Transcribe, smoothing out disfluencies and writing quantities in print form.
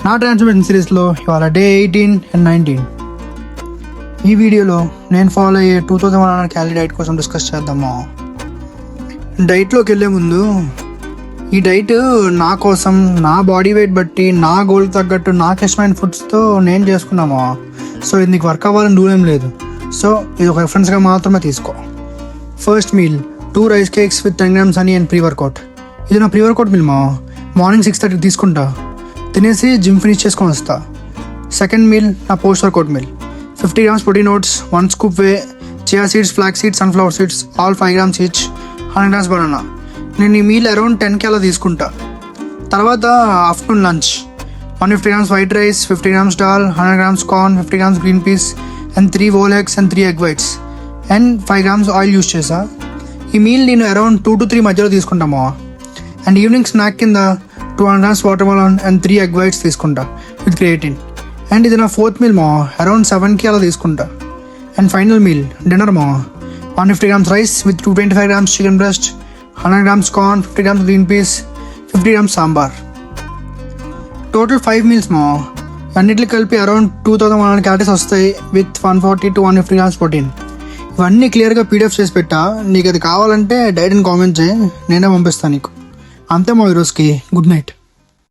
నా ట్రాన్స్ఫర్మేషన్ సిరీస్లో ఇవాళ డే 18 and 19. ఈ వీడియోలో నేను ఫాలో అయ్యే 2100 క్యాలరీ డైట్ కోసం డిస్కస్ చేద్దాము. డైట్లోకి వెళ్ళే ముందు ఈ డైట్ నా కోసం, నా బాడీ వెయిట్ బట్టి, నా గోల్కి తగ్గట్టు నాకు ఇష్టమైన ఫుడ్స్తో నేను చేసుకున్నాము. సో ఇది నీకు వర్క్ అవ్వాలని రూల్ ఏం లేదు. సో ఇది ఒక రెఫరెన్స్గా మాత్రమే తీసుకో. First meal 2 rice cakes with 10 grams honey and pre workout. ఇది నా ప్రీ వర్కౌట్ మీల్ మార్నింగ్ 6:30 తీసుకుంటా, తినేసి జిమ్ ఫినిష్ చేసుకొని వస్తా. సెకండ్ మీల్ నా post workout meal 50 grams protein oats, 1 scoop whey, chia seeds, flax seeds, sunflower seeds, all 5 grams each, 100 grams banana. నేను ఈ meal around 10 అలా తీసుకుంటా. తర్వాత afternoon lunch 150 grams white rice, 50 grams dal, 100 grams corn, 50 grams green peas and 3 whole eggs and 3 egg whites and 5 grams oil use చేసా. ఈ meal నేను around 2 to 3 మధ్యలో తీసుకుంటాము. అండ్ ఈవినింగ్ స్నాక్ కింద 200 grams water melon and 3 egg whites తీసుకుంటా with creatine. And ఇది నా fourth meal around 7 అలా తీసుకుంటా. And final meal dinner 150 grams rice with 225 grams chicken breast, 100 grams corn, 50 grams green piece, 50 grams sambar. Total 5 meals అన్నిటికి కలిపి around 2100 calories వస్తాయి with 140 to 150 grams protein. ఇవన్నీ క్లియర్గా పీడిఎఫ్ చేసి పెట్టా. నీకు అది కావాలంటే డైట్ని కామెంట్ చేయి, నేనే పంపిస్తాను నీకు. అంతే ఈరోజుకి గుడ్ నైట్.